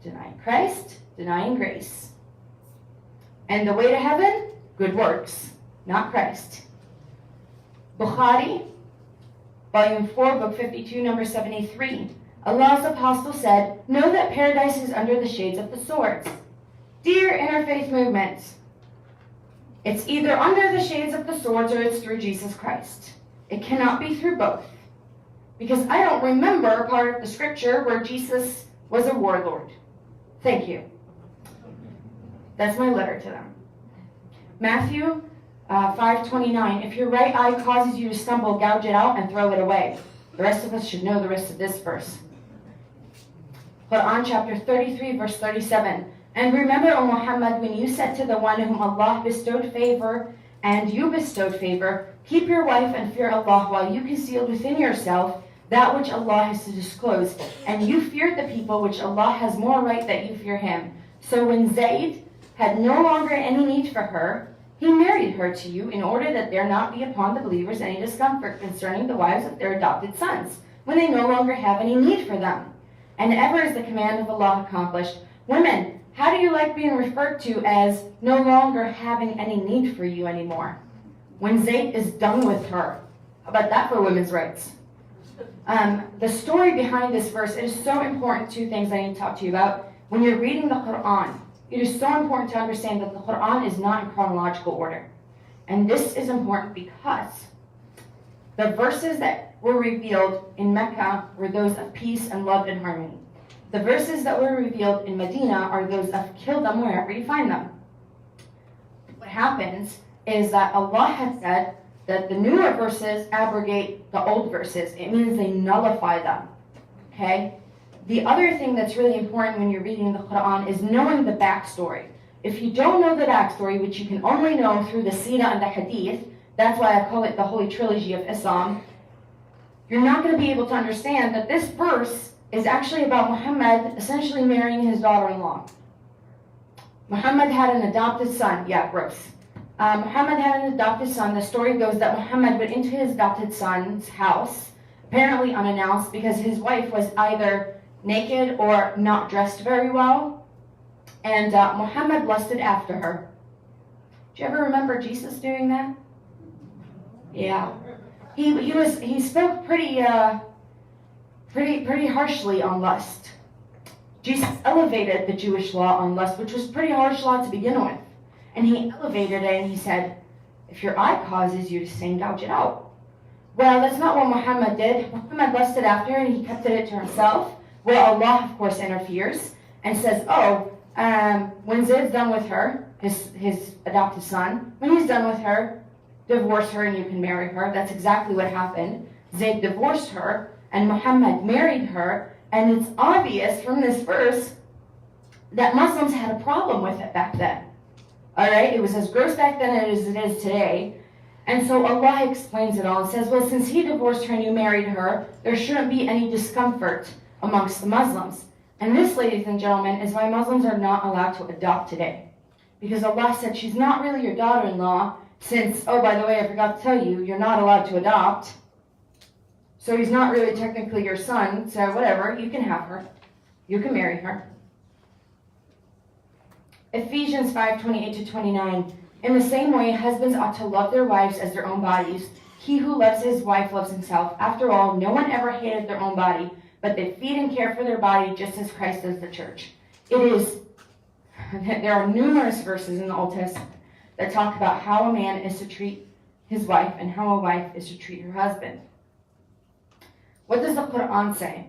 denying Christ, denying grace. And the way to heaven, good works, not Christ. Bukhari, Volume 4, Book 52, number 73. Allah's apostle said, know that paradise is under the shades of the swords. Dear interfaith movement, it's either under the shades of the swords or it's through Jesus Christ. It cannot be through both. Because I don't remember a part of the scripture where Jesus was a warlord. Thank you. That's my letter to them. Matthew 5:29. If your right eye causes you to stumble, gouge it out and throw it away. The rest of us should know the rest of this verse. Quran chapter 33, verse 37. And remember, O Muhammad, when you said to the one whom Allah bestowed favor and you bestowed favor, keep your wife and fear Allah while you concealed within yourself that which Allah has to disclose. And you feared the people which Allah has more right that you fear him. So when Zayd had no longer any need for her, he married her to you in order that there not be upon the believers any discomfort concerning the wives of their adopted sons, when they no longer have any need for them. And ever is the command of Allah accomplished. Women, how do you like being referred to as no longer having any need for you anymore? When Zayd is done with her. How about that for women's rights? The story behind this verse, it is so important. Two things I need to talk to you about. When you're reading the Quran, it is so important to understand that the Quran is not in chronological order. And this is important because the verses that were revealed in Mecca were those of peace and love and harmony. The verses that were revealed in Medina are those of kill them wherever you find them. What happens is that Allah has said that the newer verses abrogate the old verses. It means they nullify them. Okay? The other thing that's really important when you're reading the Quran is knowing the backstory. If you don't know the backstory, which you can only know through the Seerah and the Hadith, that's why I call it the Holy Trilogy of Islam, you're not going to be able to understand that this verse is actually about Muhammad essentially marrying his daughter-in-law. Muhammad had an adopted son. Yeah, gross. Muhammad had an adopted son. The story goes that Muhammad went into his adopted son's house, apparently unannounced, because his wife was either naked or not dressed very well, and Muhammad lusted after her. Do you ever remember Jesus doing that? Yeah, he spoke pretty harshly on lust. Jesus elevated the Jewish law on lust, which was pretty harsh law to begin with, and he elevated it and he said, if your eye causes you to sin, gouge it out. Well, that's not what Muhammad did. Muhammad lusted after her and he kept it to himself. Well, Allah, of course, interferes and says, when Zayd's done with her, his adopted son, when he's done with her, divorce her and you can marry her. That's exactly what happened. Zayd divorced her and Muhammad married her, and it's obvious from this verse that Muslims had a problem with it back then. Alright, it was as gross back then as it is today. And so Allah explains it all and says, well, since he divorced her and you married her, there shouldn't be any discomfort amongst the Muslims. And this, ladies and gentlemen, is why Muslims are not allowed to adopt today. Because Allah said she's not really your daughter-in-law, since, oh, by the way, I forgot to tell you, you're not allowed to adopt. So he's not really technically your son, so whatever, you can have her. You can marry her. Ephesians 5:28-29. In the same way, husbands ought to love their wives as their own bodies. He who loves his wife loves himself. After all, no one ever hated their own body, but they feed and care for their body just as Christ does the church. There are numerous verses in the Old Testament that talk about how a man is to treat his wife and how a wife is to treat her husband. What does the Quran say?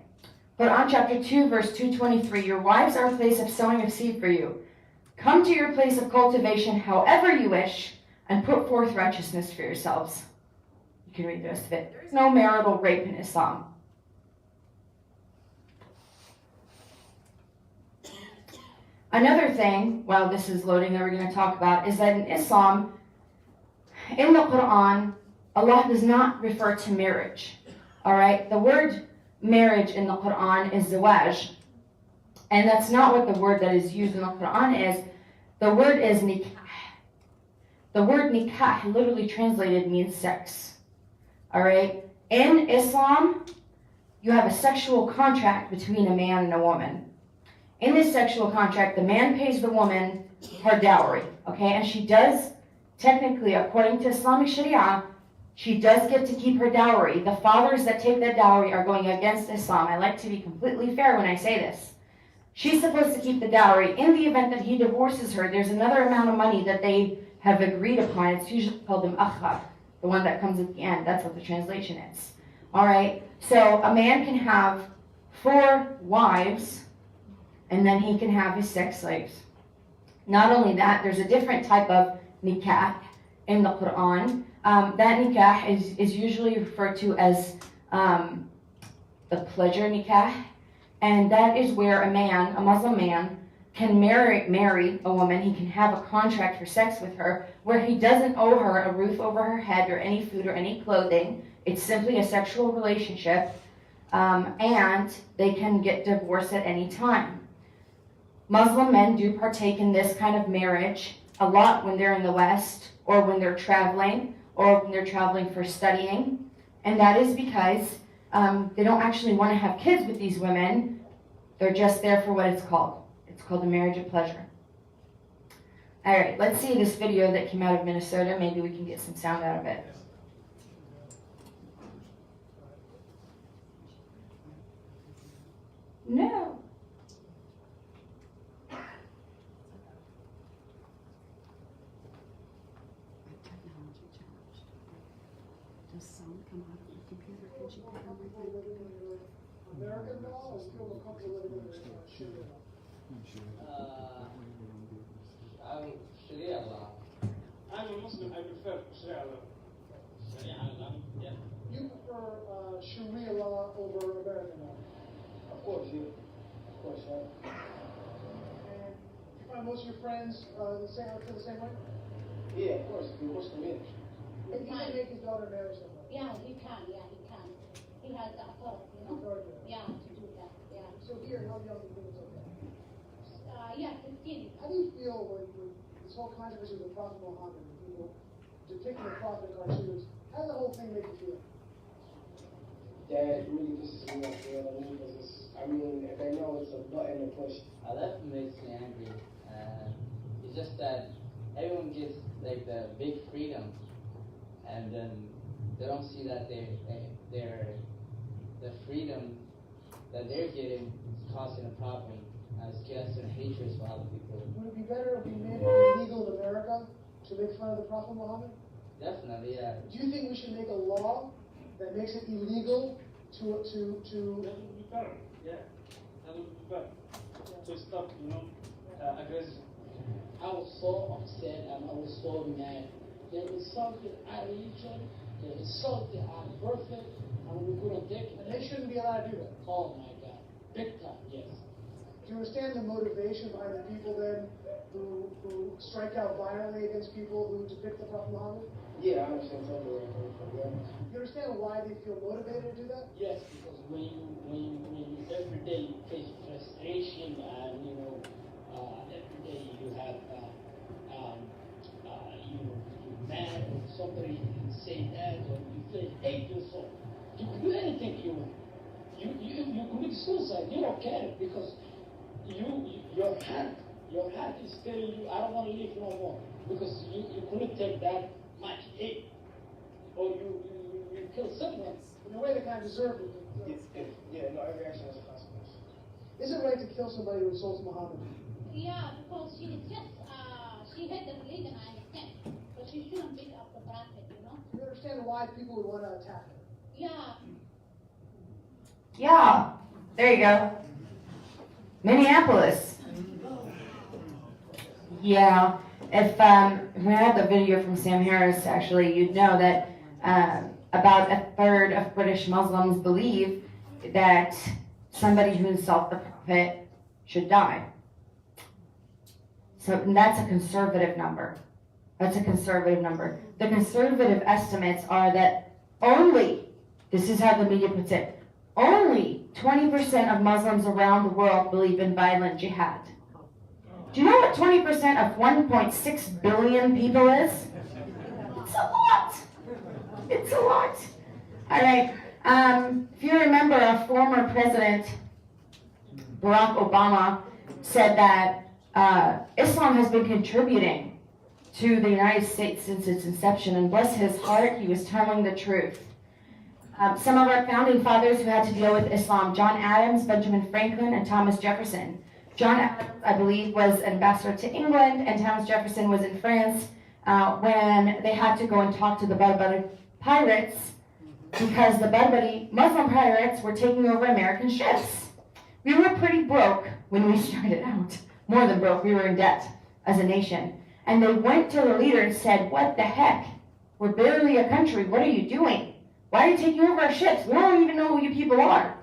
Quran chapter 2, verse 223, your wives are a place of sowing of seed for you. Come to your place of cultivation however you wish, and put forth righteousness for yourselves. You can read the rest of it. There is no marital rape in Islam. Another thing, while this is loading, that we're going to talk about is that in Islam, in the Quran, Allah does not refer to marriage. Alright? The word marriage in the Quran is zawaj. And that's not what the word that is used in the Quran is. The word is nikah. The word nikah, literally translated, means sex. Alright? In Islam, you have a sexual contract between a man and a woman. in this sexual contract, the man pays the woman her dowry, okay? And she does, technically, according to Islamic Sharia, she does get to keep her dowry. The fathers that take that dowry are going against Islam. I like to be completely fair when I say this. She's supposed to keep the dowry. In the event that he divorces her, there's another amount of money that they have agreed upon. It's usually called the akhar, the one that comes at the end. That's what the translation is. All right? So a man can have 4 wives, and then he can have his sex slaves. Not only that, there's a different type of nikah in the Quran. That nikah is usually referred to as the pleasure nikah, and that is where a man, a Muslim man, can marry a woman. He can have a contract for sex with her where he doesn't owe her a roof over her head or any food or any clothing. It's simply a sexual relationship, and they can get divorced at any time. Muslim men do partake in this kind of marriage a lot when they're in the West, or when they're traveling, or when they're traveling for studying. And that is because they don't actually want to have kids with these women. They're just there for what it's called. It's called the marriage of pleasure. All right, let's see this video that came out of Minnesota. Maybe we can get some sound out of it. No. American law is still a couple of Sharia? Sharia law. I'm a Muslim, I prefer Sharia law. Sharia law, yeah. You prefer Sharia law over American law? Of course, you. Of course, yeah. And you find most of your friends feel the same way? Yeah, of course, if you're Muslim, yeah. He can make his daughter marry somebody. Yeah, he can. He has the authority, Authority. Yeah, to do that, yeah. So here, how young do you think it's okay? Yeah, 15. How do you feel when this whole controversy with the Prophet Muhammad, and people depicting the Prophet in cartoons, how does the whole thing make you feel? That really pisses me off, you know what I mean? Because if they know it's a button to push. That makes me angry. It's just that everyone gets like the big freedom, and then they don't see that the freedom that they're getting is causing a problem. It's causing hatred for other people. Would it be better if we made it illegal in America to make fun of the Prophet Muhammad? Definitely, yeah. Do you think we should make a law that makes it illegal to That would be better, yeah. That would be better. To stop, aggression. I was so upset and I was so mad. They insulted our religion, they insulted our prophet, and we couldn't take it. and they shouldn't be allowed to do that? Oh my God, big time, yes. Do you understand the motivation behind the people then who strike out violently against people who depict the Prophet Muhammad? Yeah, I understand totally where you're coming from, yeah. You understand why they feel motivated to do that? Yes, because when you every day you face frustration and every day you have you're mad or somebody say that or you feel hate yourself. You can do anything you want. You commit suicide. You don't care because your heart is telling you I don't want to live no more because you couldn't take that much hate or you kill someone. In a way, they kind of deserve it. Yeah, no, every action has a consequence. Is it right to kill somebody who insults Muhammad? Yeah, because she had the religion, I understand. But she shouldn't beat up the prophet, Do you understand why people would want to attack her? Yeah. Yeah, there you go. Minneapolis. Yeah, if we had the video from Sam Harris, actually, you'd know that about a third of British Muslims believe that somebody who insults the Prophet should die. So that's a conservative number. That's a conservative number. The conservative estimates are that only, this is how the media puts it, only 20% of Muslims around the world believe in violent jihad. Do you know what 20% of 1.6 billion people is? It's a lot. It's a lot. All right. If you remember, our former president, Barack Obama, said that Islam has been contributing to the United States since its inception, and bless his heart, he was telling the truth. Some of our founding fathers who had to deal with Islam: John Adams, Benjamin Franklin, and Thomas Jefferson. John Adams, I believe, was ambassador to England, and Thomas Jefferson was in France when they had to go and talk to the Barbary pirates because the Barbary Muslim pirates were taking over American ships. We were pretty broke when we started out. More than broke, we were in debt as a nation. And they went to the leader and said, "What the heck? We're barely a country. What are you doing? Why are you taking over our ships? We don't even know who you people are."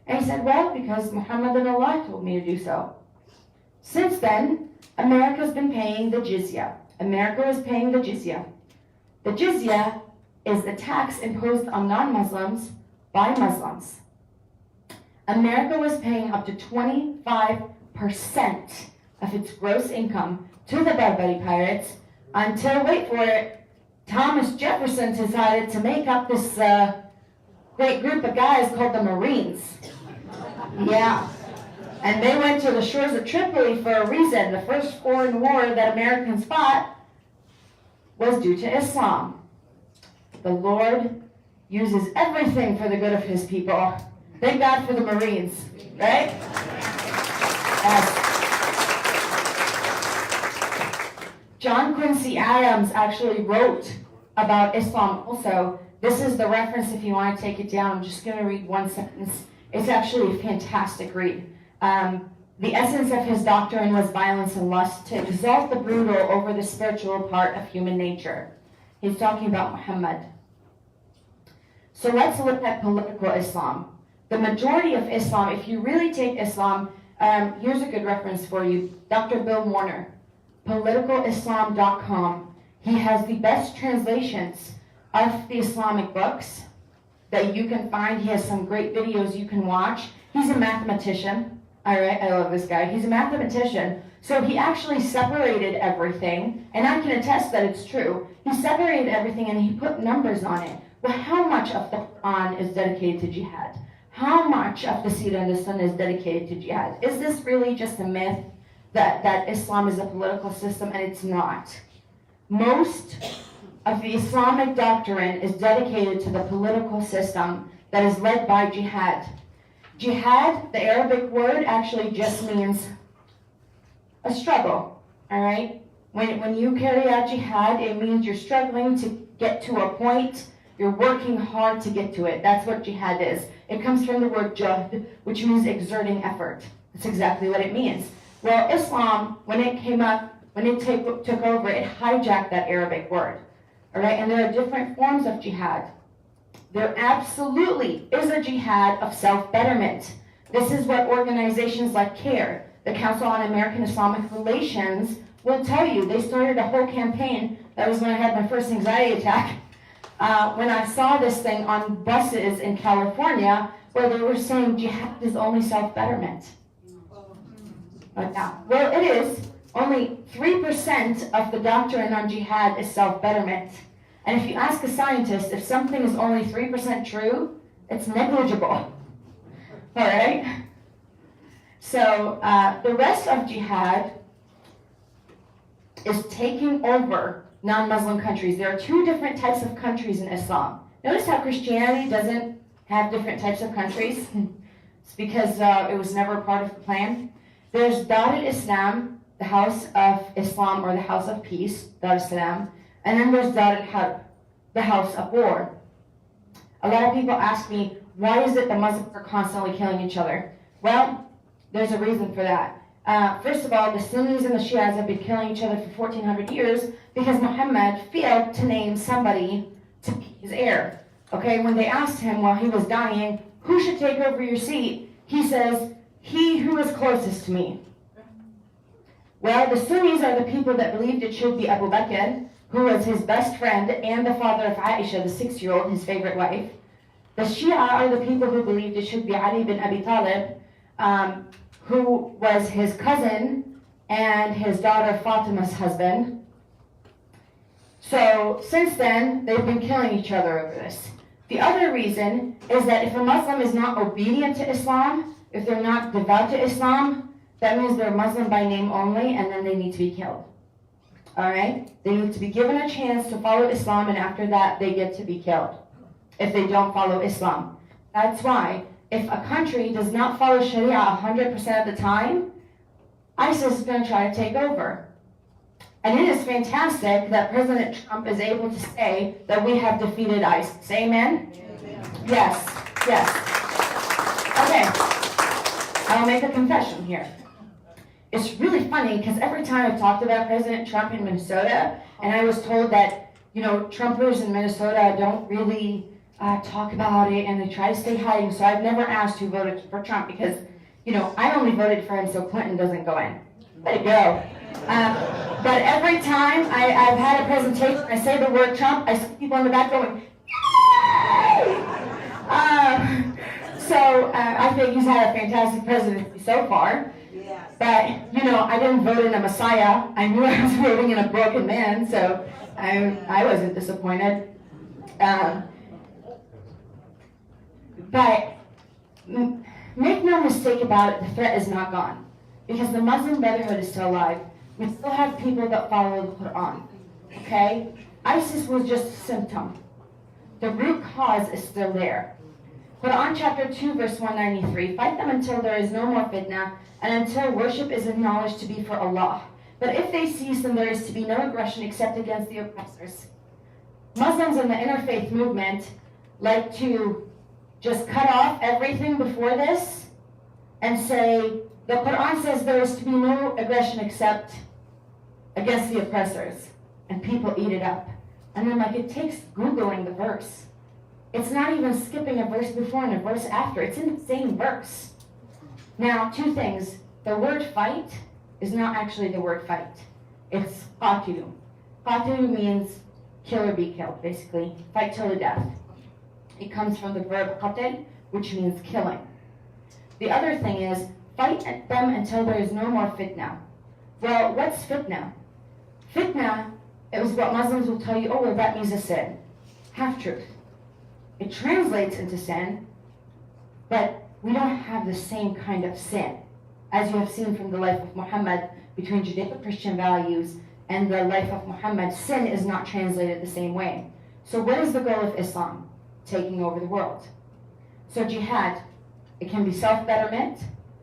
And he said, "Well, because Muhammad and Allah told me to do so." Since then, America's been paying the jizya. America is paying the jizya. The jizya is the tax imposed on non-Muslims by Muslims. America was paying up to 25% of its gross income to the Barbary pirates until, wait for it, Thomas Jefferson decided to make up this great group of guys called the Marines. Yeah. And they went to the shores of Tripoli for a reason. The first foreign war that Americans fought was due to Islam. The Lord uses everything for the good of his people. Thank God for the Marines, right? John Quincy Adams actually wrote about Islam also. This is the reference if you want to take it down. I'm just going to read one sentence. It's actually a fantastic read. The essence of his doctrine was violence and lust, to exalt the brutal over the spiritual part of human nature. He's talking about Muhammad. So let's look at political Islam. The majority of Islam, if you really take Islam, here's a good reference for you. Dr. Bill Warner, politicalislam.com. He has the best translations of the Islamic books that you can find. He has some great videos you can watch. He's a mathematician. All right, I love this guy. He's a mathematician. So he actually separated everything, and I can attest that it's true. He separated everything and he put numbers on it. Well, how much of the Quran is dedicated to jihad? How much of the Sirah and the Sunnah is dedicated to jihad? Is this really just a myth that Islam is a political system? And it's not. Most of the Islamic doctrine is dedicated to the political system that is led by jihad. Jihad, the Arabic word, actually just means a struggle, all right? When you carry out jihad, it means you're struggling to get to a point. You're working hard to get to it. That's what jihad is. It comes from the word juhd, which means exerting effort. That's exactly what it means. Well, Islam, when it came up, when it took over, it hijacked that Arabic word, all right? And there are different forms of jihad. There absolutely is a jihad of self-betterment. This is what organizations like CARE, the Council on American Islamic Relations, will tell you. They started a whole campaign. That was when I had my first anxiety attack. When I saw this thing on buses in California, where they were saying jihad is only self-betterment. Well, it is. Only 3% of the doctrine on jihad is self-betterment. And if you ask a scientist if something is only 3% true, it's negligible. All right? So the rest of jihad is taking over non-Muslim countries. There are two different types of countries in Islam. Notice how Christianity doesn't have different types of countries. It's because it was never part of the plan. There's Dar al-Islam, the house of Islam, or the house of peace, Dar al-Islam. And then there's Dar al-Harb, the house of war. A lot of people ask me, why is it the Muslims are constantly killing each other? Well, there's a reason for that. First of all, the Sunnis and the Shias have been killing each other for 1400 years because Muhammad failed to name somebody to be his heir. Okay, when they asked him while he was dying, who should take over your seat? He says, he who is closest to me. Well, the Sunnis are the people that believed it should be Abu Bakr, who was his best friend and the father of Aisha, the 6-year-old, his favorite wife. The Shia are the people who believed it should be Ali bin Abi Talib, who was his cousin and his daughter Fatima's husband. So since then, they've been killing each other over this. The other reason is that if a Muslim is not obedient to Islam, if they're not devout to Islam, that means they're Muslim by name only, and then they need to be killed. All right? They need to be given a chance to follow Islam, and after that, they get to be killed if they don't follow Islam. That's why, if a country does not follow Sharia 100% of the time, ISIS is going to try to take over. And it is fantastic that President Trump is able to say that we have defeated ISIS. Amen? Yes, yes. Okay, I'll make a confession here. It's really funny because every time I've talked about President Trump in Minnesota, and I was told that, Trumpers in Minnesota don't really talk about it and they try to stay hiding, so I've never asked who voted for Trump because, I only voted for him so Clinton doesn't go in. Let it go. But every time I've had a presentation, I say the word Trump, I see people in the back going, yay! So I think he's had a fantastic presidency so far. But, I didn't vote in a Messiah. I knew I was voting in a broken man, so I wasn't disappointed. But make no mistake about it, the threat is not gone. Because the Muslim Brotherhood is still alive. We still have people that follow the Quran. Okay? ISIS was just a symptom. The root cause is still there. Quran chapter 2 verse 193, fight them until there is no more fitna and until worship is acknowledged to be for Allah. But if they cease, then there is to be no aggression except against the oppressors. Muslims in the interfaith movement like to just cut off everything before this and say, the Quran says there is to be no aggression except against the oppressors. And people eat it up. And then it takes Googling the verse. It's not even skipping a verse before and a verse after. It's in the same verse. Now, two things. The word fight is not actually the word fight. It's qatilu. Qatilu means kill or be killed, basically. Fight till the death. It comes from the verb qatil, which means killing. The other thing is, fight them until there is no more fitna. Well, what's fitna? Fitna is what Muslims will tell you, oh, well, that means a sin. Half-truth. It translates into sin, but we don't have the same kind of sin. As you have seen from the life of Muhammad, between Judeo-Christian values and the life of Muhammad, sin is not translated the same way. So what is the goal of Islam? Taking over the world. So jihad, it can be self-betterment,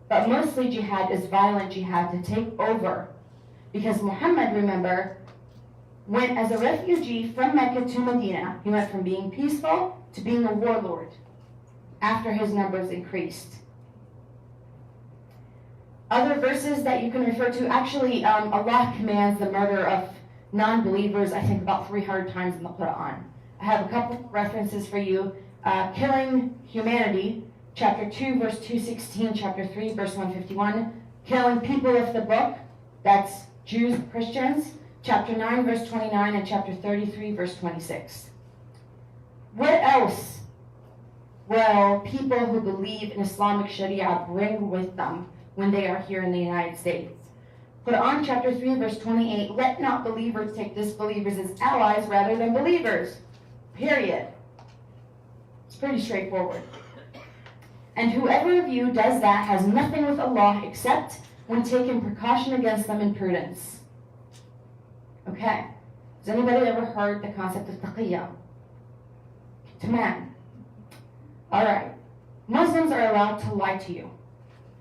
but mostly jihad is violent jihad to take over. Because Muhammad, remember, went as a refugee from Mecca to Medina. He went from being peaceful to being a warlord after his numbers increased. Other verses that you can refer to, actually, Allah commands the murder of non-believers, I think about 300 times in the Quran. I have a couple of references for you. Killing humanity, chapter 2, verse 216, chapter 3, verse 151. Killing people of the book, that's Jews, Christians, chapter 9, verse 29, and chapter 33, verse 26. What else will people who believe in Islamic Sharia bring with them when they are here in the United States? Quran chapter 3, verse 28, let not believers take disbelievers as allies rather than believers. Period. It's pretty straightforward. And whoever of you does that has nothing with Allah except when taking precaution against them in prudence. Okay. Has anybody ever heard the concept of taqiyya? Taman. Alright. Muslims are allowed to lie to you.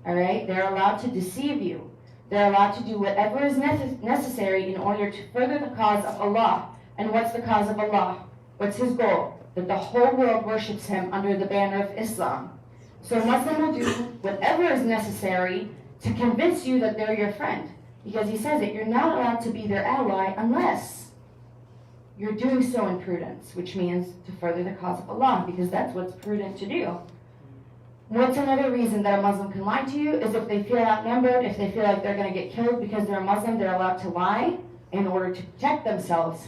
Alright? They're allowed to deceive you. They're allowed to do whatever is necessary in order to further the cause of Allah. And what's the cause of Allah? What's his goal? That the whole world worships him under the banner of Islam. So a Muslim will do whatever is necessary to convince you that they're your friend. Because he says it, you're not allowed to be their ally unless you're doing so in prudence, which means to further the cause of Allah, because that's what's prudent to do. What's another reason that a Muslim can lie to you is if they feel outnumbered, if they feel like they're going to get killed because they're a Muslim, they're allowed to lie in order to protect themselves.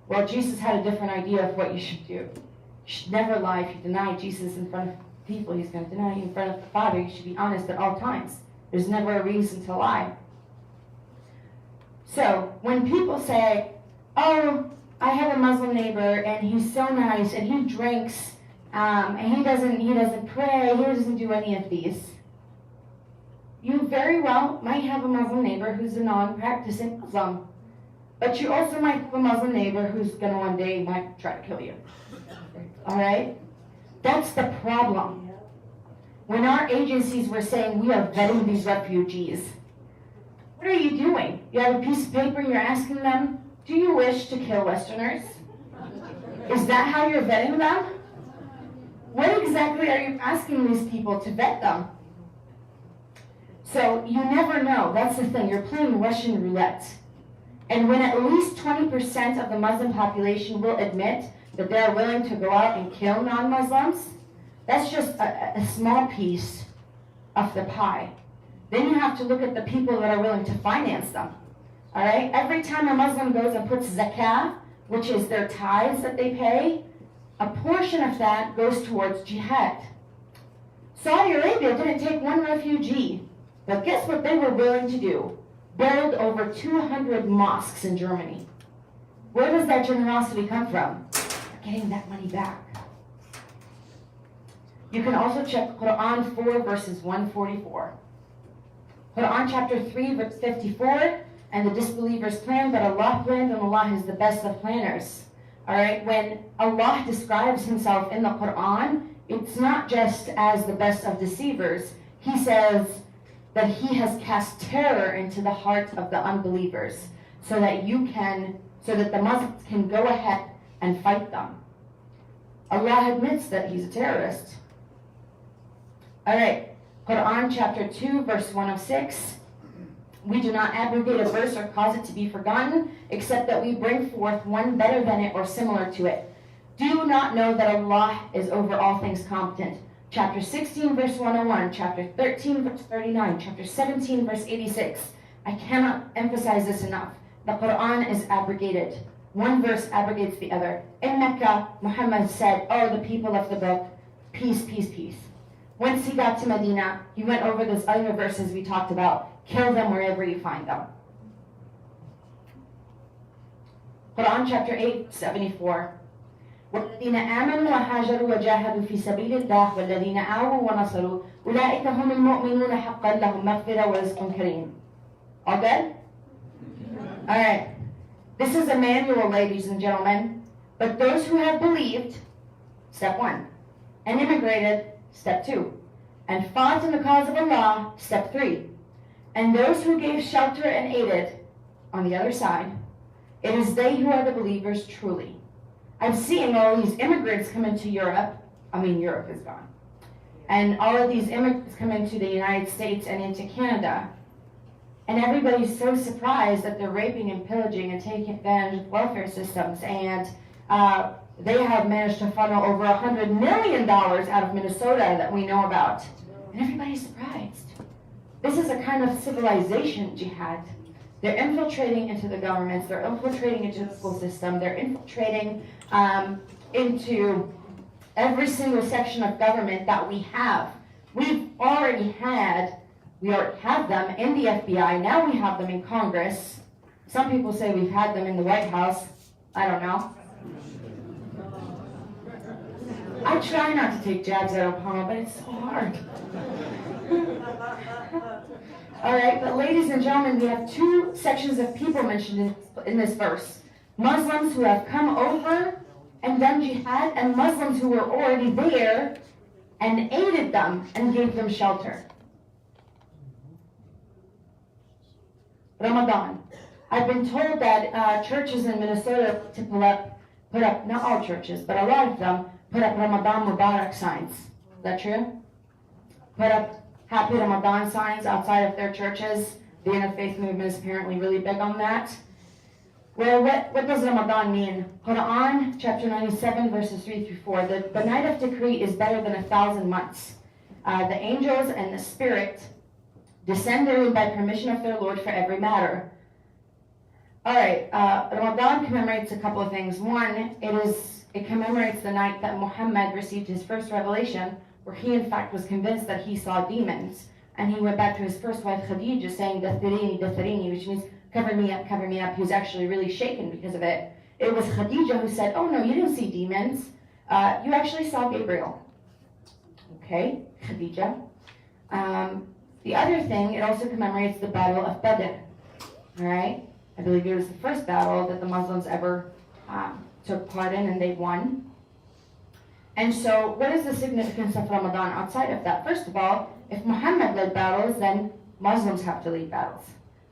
Well, Jesus had a different idea of what you should do. You should never lie. If you deny Jesus in front of people, he's going to deny you in front of the Father. You should be honest at all times. There's never a reason to lie. So, when people say, oh, I have a Muslim neighbor and he's so nice and he drinks and he doesn't pray, he doesn't do any of these. You very well might have a Muslim neighbor who's a non-practicing Muslim, but you also might have a Muslim neighbor who's gonna one day might try to kill you. All right? That's the problem. When our agencies were saying we are vetting these refugees, what are you doing? You have a piece of paper, you're asking them, do you wish to kill Westerners? Is that how you're vetting them? What exactly are you asking these people to vet them? So you never know. That's the thing. You're playing Russian roulette. And when at least 20% of the Muslim population will admit that they're willing to go out and kill non-Muslims, that's just a small piece of the pie. Then you have to look at the people that are willing to finance them. All right? Every time a Muslim goes and puts zakah, which is their tithes that they pay, a portion of that goes towards jihad. Saudi Arabia didn't take one refugee, but guess what they were willing to do? Build over 200 mosques in Germany. Where does that generosity come from? Getting that money back. You can also check Quran 4 verses 144. Quran chapter 3 verse 54, and the disbelievers plan, but Allah planned, and Allah is the best of planners. Alright, when Allah describes himself in the Quran, it's not just as the best of deceivers. He says that he has cast terror into the heart of the unbelievers so that the Muslims can go ahead and fight them. Allah admits that he's a terrorist. Alright, Quran chapter 2 verse 106. We do not abrogate a verse or cause it to be forgotten, except that we bring forth one better than it or similar to it. Do you not know that Allah is over all things competent? Chapter 16 verse 101, chapter 13 verse 39, chapter 17 verse 86. I cannot emphasize this enough. The Quran is abrogated. One verse abrogates the other. In Mecca, Muhammad said, oh, the people of the book, peace, peace, peace. Once he got to Medina, he went over those other verses we talked about. Kill them wherever you find them. Quran chapter 8, 74. وَالَّذِينَ آمَنُوا وَهَاجَرُوا وَجَاهَدُوا فِي سَبِيلِ اللَّهِ وَالَّذِينَ آوَوا وَنَصَرُوا أُولَٰئِكَ هُمُ الْمُؤْمِنُونَ حَقًّا لَهُمْ مَغْفِرَةٌ وَرِزْقٌ كَرِيمٌ. All good? All right. This is a manual, ladies and gentlemen. But those who have believed, step 1, and immigrated, step 2, and fought in the cause of Allah, step 3, and those who gave shelter and aided, on the other side, it is they who are the believers truly. I'm seeing all these immigrants come into Europe. I mean, Europe is gone. And all of these immigrants come into the United States and into Canada. And everybody's so surprised that they're raping and pillaging and taking advantage of welfare systems. And they have managed to funnel over $100 million out of Minnesota that we know about. And everybody's surprised. This is a kind of civilization jihad. They're infiltrating into the governments, they're infiltrating into the school system, they're infiltrating into every single section of government that we have. We already have them in the FBI, now we have them in Congress. Some people say we've had them in the White House. I don't know. I try not to take jabs at Obama, but it's so hard. All right, but ladies and gentlemen, we have two sections of people mentioned in this verse. Muslims who have come over and done jihad, and Muslims who were already there and aided them and gave them shelter. Ramadan. I've been told that churches in Minnesota to put up, not all churches, but a lot of them, put up Ramadan Mubarak signs. Is that true? Put up Happy Ramadan signs outside of their churches. The interfaith movement is apparently really big on that. Well, what does Ramadan mean? Quran, chapter 97, verses 3 through 4. The night of decree is better than 1,000 months. The angels and the Spirit descend therein by permission of their Lord for every matter. All right, Ramadan commemorates a couple of things. One, it commemorates the night that Muhammad received his first revelation, where he in fact was convinced that he saw demons. And he went back to his first wife Khadija saying, Dathirini, Dathirini, which means cover me up, cover me up. He was actually really shaken because of it. It was Khadija who said, oh no, you didn't see demons. You actually saw Gabriel. Okay, Khadija. The other thing, it also commemorates the Battle of Badr. All right? I believe it was the first battle that the Muslims ever took part in, and they won. And so, what is the significance of Ramadan outside of that? First of all, if Muhammad led battles, then Muslims have to lead battles.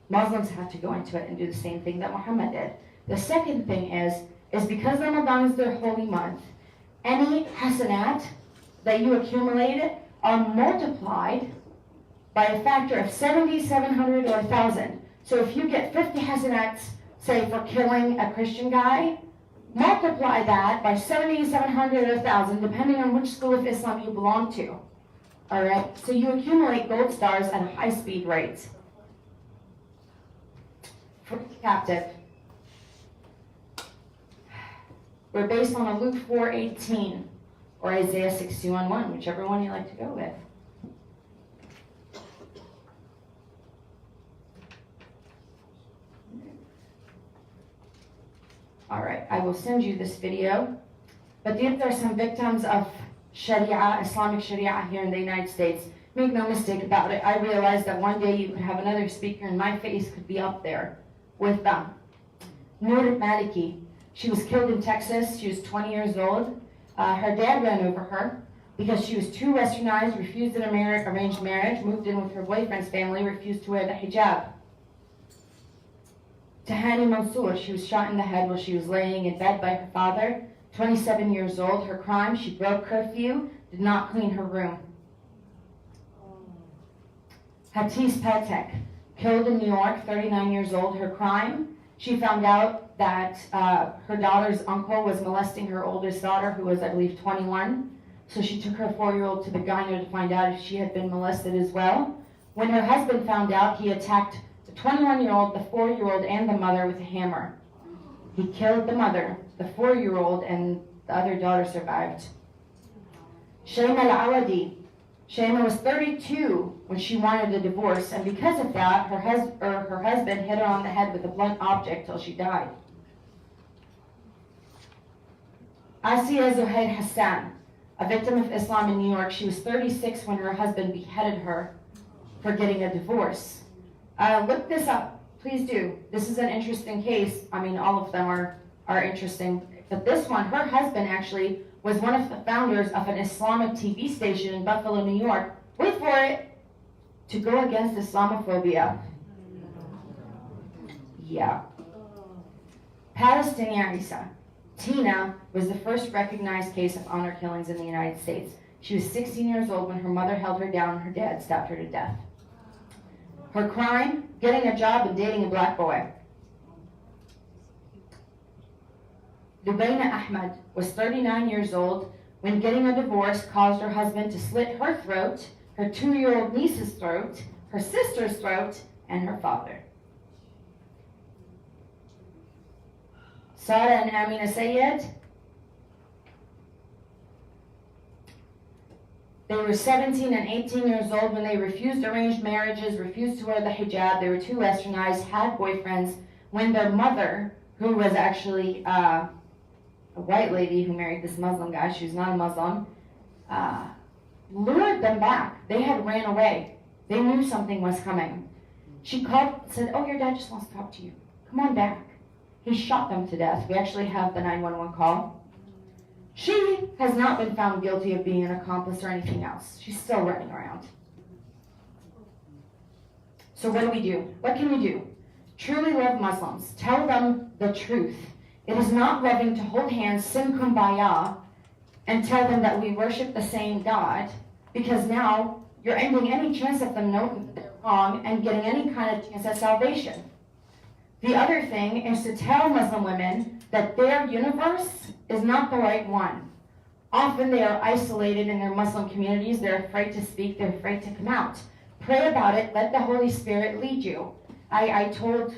Muslims have to go into it and do the same thing that Muhammad did. The second thing is because Ramadan is their holy month, any hasanat that you accumulated are multiplied by a factor of 70, 700, or 1,000. So if you get 50 hasanats, say for killing a Christian guy, multiply that by 70, 700, or 1,000, depending on which school of Islam you belong to. All right? So you accumulate gold stars at a high speed rate. For the captive, we're based on a Luke 4:18 or Isaiah 61:1, whichever one you like to go with. All right, I will send you this video. But these are some victims of Sharia, Islamic Sharia here in the United States. Make no mistake about it. I realized that one day you could have another speaker and my face could be up there with them. Noor Maliki, she was killed in Texas. She was 20 years old. Her dad ran over her because she was too westernized, refused an arranged marriage, moved in with her boyfriend's family, refused to wear the hijab. Tahani Mansour, she was shot in the head while she was laying in bed by her father. 27 years old. Her crime, she broke curfew, did not clean her room. Hatis Peltek, killed in New York, 39 years old. Her crime, she found out that her daughter's uncle was molesting her oldest daughter, who was, I believe, 21. So she took her 4-year-old to the gyno to find out if she had been molested as well. When her husband found out, he attacked the 21-year-old, the 4-year-old, and the mother with a hammer. He killed the mother, the 4-year-old, and the other daughter survived. Shayma Al-Awadi. Shayma was 32 when she wanted a divorce, and because of that, her husband hit her on the head with a blunt object till she died. Asiya Zuhair Hassan, a victim of Islam in New York. She was 36 when her husband beheaded her for getting a divorce. Look this up. Please do. This is an interesting case. I mean, all of them are interesting. But this one, her husband actually was one of the founders of an Islamic TV station in Buffalo, New York. Wait for it. To go against Islamophobia. Yeah. Palestinian Isa. Tina was the first recognized case of honor killings in the United States. She was 16 years old when her mother held her down and her dad stabbed her to death. Her crime, getting a job and dating a black boy. Dubaina Ahmed was 39 years old when getting a divorce caused her husband to slit her throat, her 2-year-old niece's throat, her sister's throat, and her father. Sarah and Amina Sayed. They were 17 and 18 years old when they refused arranged marriages, refused to wear the hijab. They were too westernized, had boyfriends. When their mother, who was actually a white lady who married this Muslim guy, she was not a Muslim, lured them back. They had ran away. They knew something was coming. She called, said, "Oh, your dad just wants to talk to you. Come on back." He shot them to death. We actually have the 911 call. She has not been found guilty of being an accomplice or anything else. She's still running around. So what do we do? What can we do? Truly love Muslims. Tell them the truth. It is not loving to hold hands, sing kumbaya, and tell them that we worship the same God, because now you're ending any chance of them knowing that they're wrong and getting any kind of chance at salvation. The other thing is to tell Muslim women that their universe is not the right one. Often they are isolated in their Muslim communities. They're afraid to speak. They're afraid to come out. Pray about it. Let the Holy Spirit lead you. I told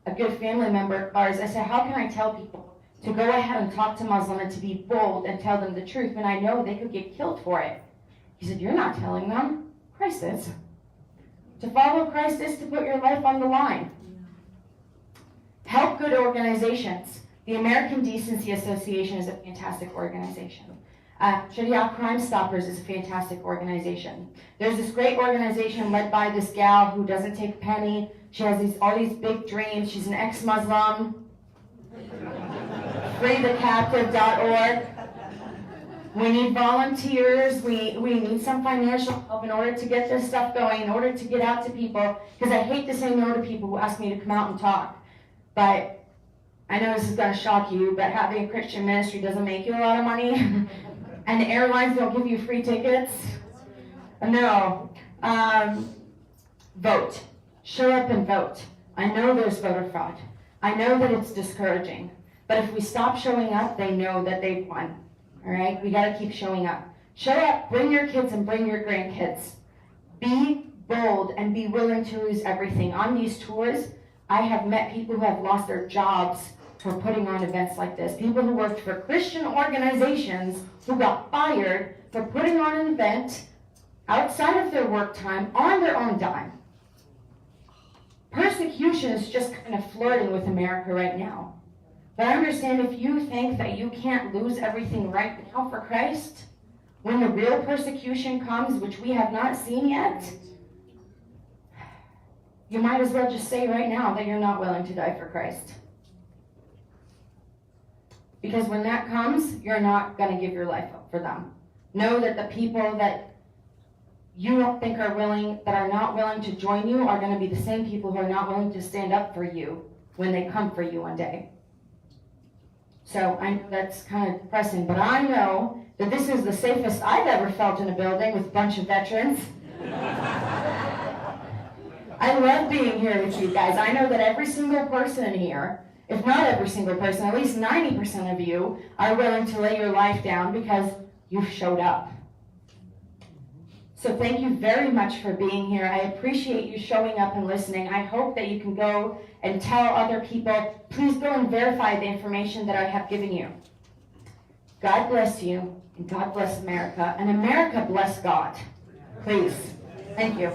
a good family member of ours, I said, how can I tell people to go ahead and talk to Muslim and to be bold and tell them the truth when I know they could get killed for it? He said, you're not telling them. Christ is. To follow Christ is to put your life on the line. Help good organizations. The American Decency Association is a fantastic organization. Sharia Crime Stoppers is a fantastic organization. There's this great organization led by this gal who doesn't take a penny. She has all these big dreams. She's an ex-Muslim. FreeTheCaptive.org. We need volunteers. We need some financial help in order to get this stuff going, in order to get out to people. Because I hate to say no to people who ask me to come out and talk. But I know this is going to shock you, but having a Christian ministry doesn't make you a lot of money. And the airlines don't give you free tickets. No. Vote. Show up and vote. I know there's voter fraud. I know that it's discouraging. But if we stop showing up, they know that they've won. All right? We got to keep showing up. Show up, bring your kids and bring your grandkids. Be bold and be willing to lose everything. On these tours, I have met people who have lost their jobs for putting on events like this. People who worked for Christian organizations who got fired for putting on an event outside of their work time on their own dime. Persecution is just kind of flirting with America right now. But I understand if you think that you can't lose everything right now for Christ, when the real persecution comes, which we have not seen yet, you might as well just say right now that you're not willing to die for Christ. Because when that comes, you're not going to give your life up for them. Know that the people that you don't think are willing, that are not willing to join you, are going to be the same people who are not willing to stand up for you when they come for you one day. So I know that's kind of depressing, but I know that this is the safest I've ever felt in a building with a bunch of veterans. I love being here with you guys. I know that every single person here, if not every single person, at least 90% of you are willing to lay your life down because you've showed up. So thank you very much for being here. I appreciate you showing up and listening. I hope that you can go and tell other people, please go and verify the information that I have given you. God bless you, and God bless America, and America bless God. Please. Thank you.